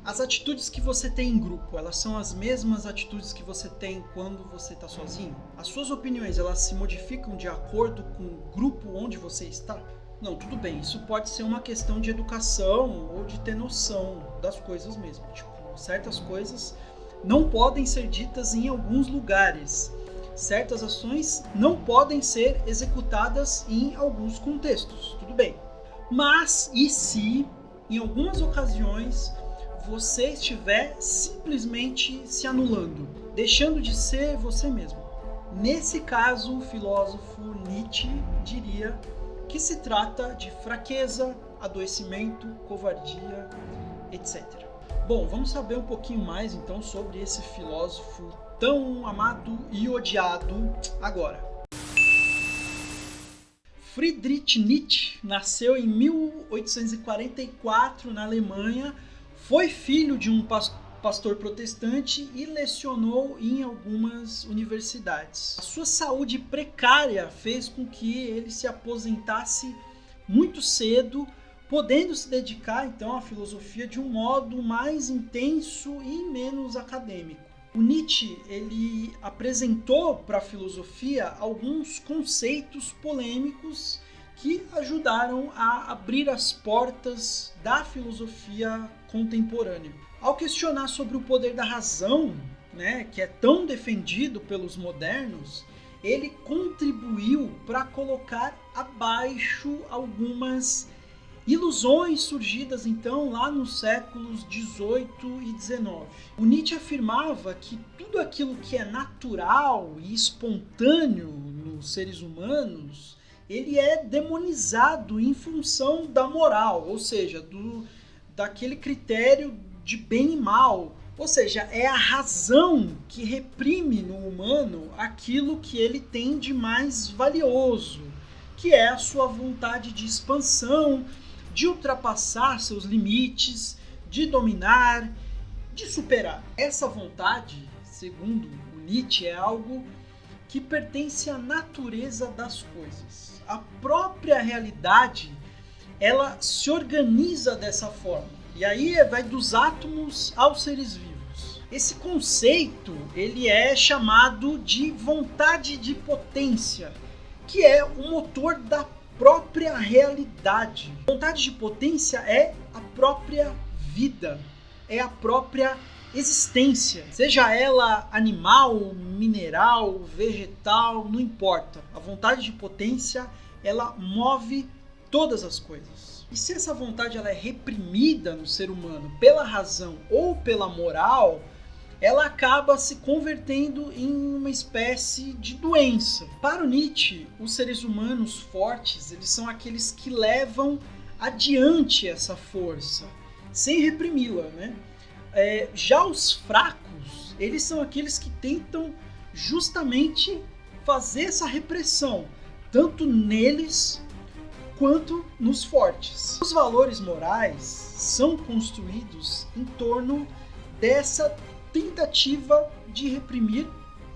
As atitudes que você tem em grupo, elas são as mesmas atitudes que você tem quando você está sozinho? As suas opiniões, elas se modificam de acordo com o grupo onde você está? Não, tudo bem, isso pode ser uma questão de educação ou de ter noção das coisas mesmo. Tipo, certas coisas não podem ser ditas em alguns lugares. Certas ações não podem ser executadas em alguns contextos, tudo bem. Mas e se, em algumas ocasiões, você estiver simplesmente se anulando, deixando de ser você mesmo? Nesse caso, o filósofo Nietzsche diria que se trata de fraqueza, adoecimento, covardia, etc. Bom, vamos saber um pouquinho mais então sobre esse filósofo tão amado e odiado agora. Friedrich Nietzsche nasceu em 1844 na Alemanha, foi filho de um pastor protestante e lecionou em algumas universidades. A sua saúde precária fez com que ele se aposentasse muito cedo, podendo se dedicar então à filosofia de um modo mais intenso e menos acadêmico. O Nietzsche ele apresentou para a filosofia alguns conceitos polêmicos que ajudaram a abrir as portas da filosofia contemporânea. Ao questionar sobre o poder da razão, que é tão defendido pelos modernos, ele contribuiu para colocar abaixo algumas ilusões surgidas então lá nos séculos 18 e 19. O Nietzsche afirmava que tudo aquilo que é natural e espontâneo nos seres humanos, ele é demonizado em função da moral, ou seja, daquele critério de bem e mal. Ou seja, é a razão que reprime no humano aquilo que ele tem de mais valioso, que é a sua vontade de expansão, de ultrapassar seus limites, de dominar, de superar. Essa vontade, segundo o Nietzsche, é algo que pertence à natureza das coisas. A própria realidade, ela se organiza dessa forma. E aí vai dos átomos aos seres vivos. Esse conceito, ele é chamado de vontade de potência, que é o motor da própria realidade. Vontade de potência é a própria vida, é a própria existência, seja ela animal, mineral, vegetal, não importa. A vontade de potência, ela move todas as coisas. E se essa vontade ela é reprimida no ser humano pela razão ou pela moral, ela acaba se convertendo em uma espécie de doença. Para o Nietzsche, os seres humanos fortes, eles são aqueles que levam adiante essa força, sem reprimi-la, Já os fracos, eles são aqueles que tentam justamente fazer essa repressão, tanto neles quanto nos fortes. Os valores morais são construídos em torno dessa tentativa de reprimir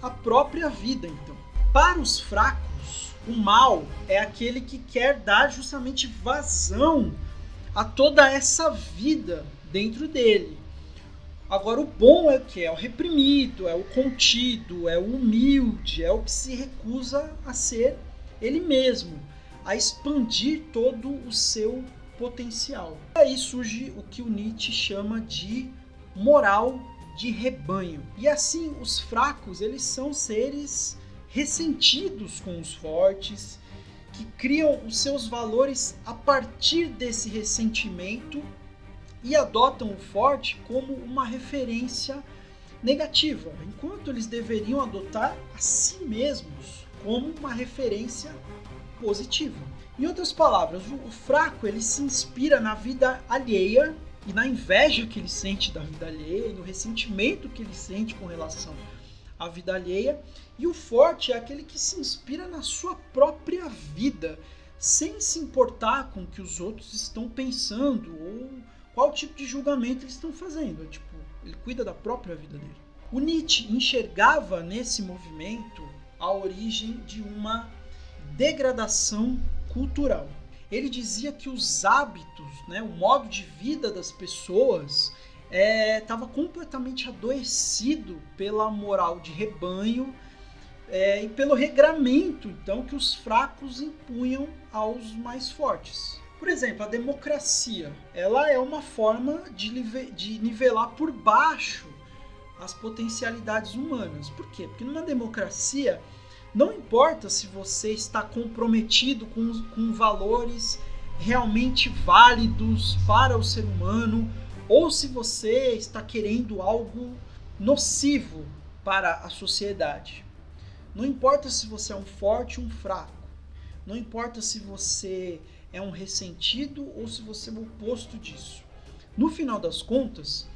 a própria vida, então. Para os fracos, o mal é aquele que quer dar justamente vazão a toda essa vida dentro dele. Agora, o bom é o que? É o reprimido, é o contido, é o humilde, é o que se recusa a ser ele mesmo, a expandir todo o seu potencial. Aí surge o que o Nietzsche chama de moral de rebanho. E assim, os fracos, eles são seres ressentidos com os fortes, que criam os seus valores a partir desse ressentimento e adotam o forte como uma referência negativa, enquanto eles deveriam adotar a si mesmos como uma referência positiva. Em outras palavras, o fraco ele se inspira na vida alheia e na inveja que ele sente da vida alheia, e no ressentimento que ele sente com relação à vida alheia. E o forte é aquele que se inspira na sua própria vida, sem se importar com o que os outros estão pensando ou qual tipo de julgamento eles estão fazendo. Ele cuida da própria vida dele. O Nietzsche enxergava nesse movimento a origem de uma degradação cultural. Ele dizia que os hábitos, o modo de vida das pessoas estava completamente adoecido pela moral de rebanho e pelo regramento, então, que os fracos impunham aos mais fortes. Por exemplo, a democracia, ela é uma forma de nivelar por baixo as potencialidades humanas. Por quê? Porque numa democracia, não importa se você está comprometido com valores realmente válidos para o ser humano, ou se você está querendo algo nocivo para a sociedade. Não importa se você é um forte ou um fraco. Não importa se você é um ressentido ou se você é o oposto disso. No final das contas,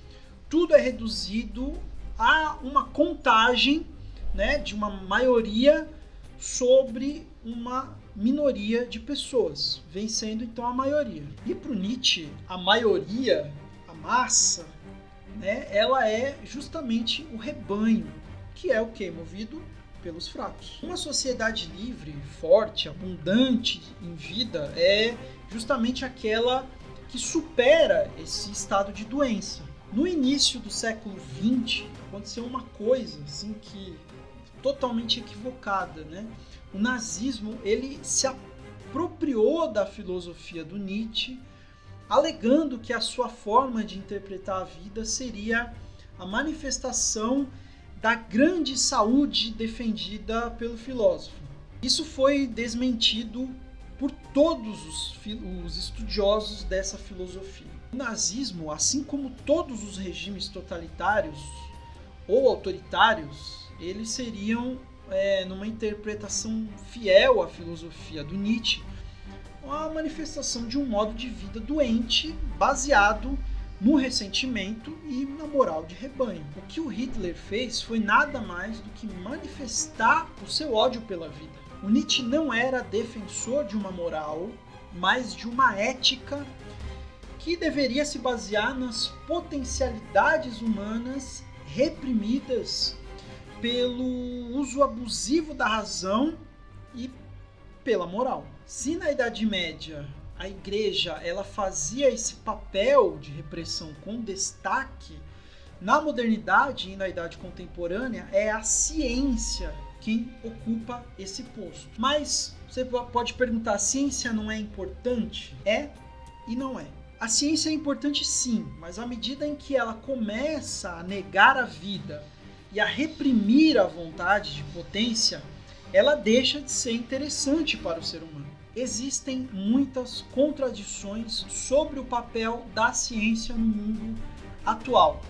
tudo é reduzido a uma contagem, né, de uma maioria sobre uma minoria de pessoas, vencendo então a maioria. E para o Nietzsche, a maioria, a massa, né, ela é justamente o rebanho, que é o que? Movido pelos fracos. Uma sociedade livre, forte, abundante em vida é justamente aquela que supera esse estado de doença. No início do século XX, aconteceu uma coisa assim que totalmente equivocada, né? O nazismo, ele se apropriou da filosofia do Nietzsche, alegando que a sua forma de interpretar a vida seria a manifestação da grande saúde defendida pelo filósofo. Isso foi desmentido por todos os estudiosos dessa filosofia. O nazismo, assim como todos os regimes totalitários ou autoritários, eles seriam, numa interpretação fiel à filosofia do Nietzsche, uma manifestação de um modo de vida doente, baseado no ressentimento e na moral de rebanho. O que o Hitler fez foi nada mais do que manifestar o seu ódio pela vida. O Nietzsche não era defensor de uma moral, mas de uma ética que deveria se basear nas potencialidades humanas reprimidas pelo uso abusivo da razão e pela moral. Se na Idade Média a igreja ela fazia esse papel de repressão com destaque, na modernidade e na idade contemporânea é a ciência quem ocupa esse posto. Mas você pode perguntar, a ciência não é importante? É e não é. A ciência é importante sim, mas à medida em que ela começa a negar a vida e a reprimir a vontade de potência, ela deixa de ser interessante para o ser humano. Existem muitas contradições sobre o papel da ciência no mundo atual.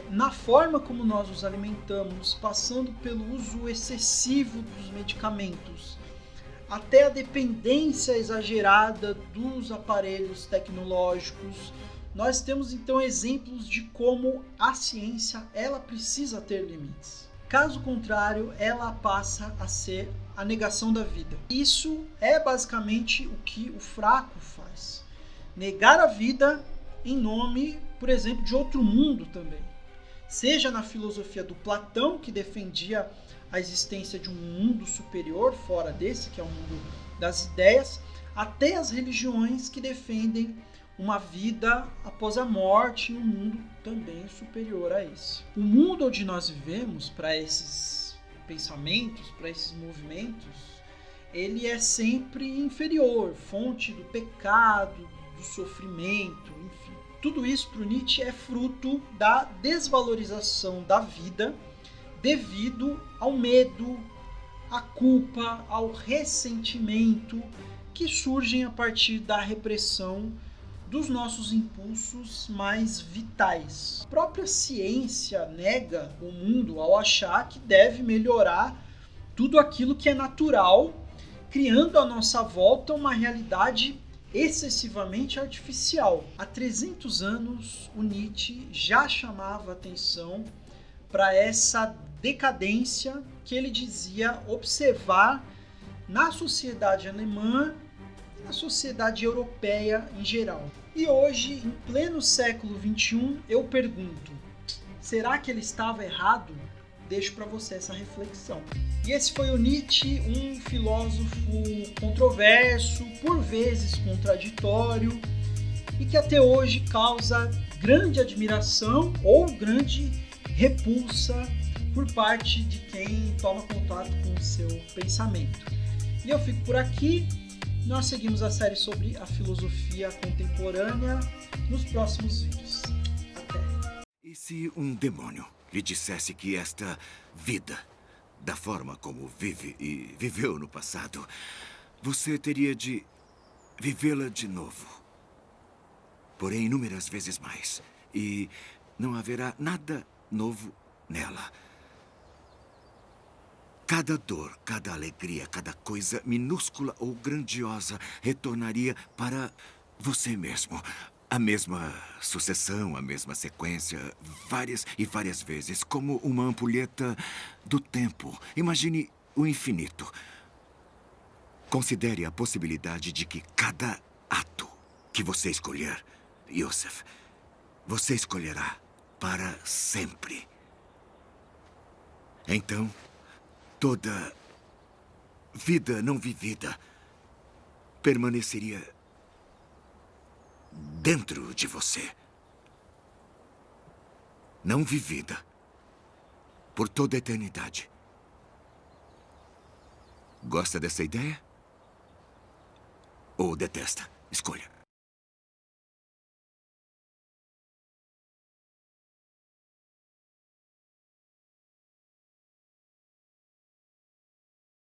Na forma como nós nos alimentamos, passando pelo uso excessivo dos medicamentos, até a dependência exagerada dos aparelhos tecnológicos, nós temos então exemplos de como a ciência ela precisa ter limites. Caso contrário, ela passa a ser a negação da vida. Isso é basicamente o que o fraco faz. Negar a vida em nome, por exemplo, de outro mundo também. Seja na filosofia do Platão, que defendia a existência de um mundo superior, fora desse, que é o mundo das ideias, até as religiões que defendem uma vida após a morte e um mundo também superior a esse. O mundo onde nós vivemos, para esses pensamentos, para esses movimentos, ele é sempre inferior, fonte do pecado, do sofrimento, enfim. Tudo isso para o Nietzsche é fruto da desvalorização da vida devido ao medo, à culpa, ao ressentimento que surgem a partir da repressão dos nossos impulsos mais vitais. A própria ciência nega o mundo ao achar que deve melhorar tudo aquilo que é natural, criando à nossa volta uma realidade excessivamente artificial. Há 300 anos, o Nietzsche já chamava atenção para essa decadência que ele dizia observar na sociedade alemã e na sociedade europeia em geral. E hoje, em pleno século XXI, eu pergunto, será que ele estava errado? Deixo para você essa reflexão. E esse foi o Nietzsche, um filósofo controverso, por vezes contraditório, e que até hoje causa grande admiração ou grande repulsa por parte de quem toma contato com o seu pensamento. E eu fico por aqui. Nós seguimos a série sobre a filosofia contemporânea nos próximos vídeos. Até! E se um demônio lhe dissesse que esta vida, da forma como vive e viveu no passado, você teria de vivê-la de novo? Porém, inúmeras vezes mais. E não haverá nada novo nela. Cada dor, cada alegria, cada coisa minúscula ou grandiosa retornaria para você mesmo. A mesma sucessão, a mesma sequência, várias e várias vezes, como uma ampulheta do tempo. Imagine o infinito. Considere a possibilidade de que cada ato que você escolher, Yosef, você escolherá para sempre. Então, toda vida não vivida permaneceria dentro de você. Não vivida por toda a eternidade. Gosta dessa ideia? Ou detesta? Escolha.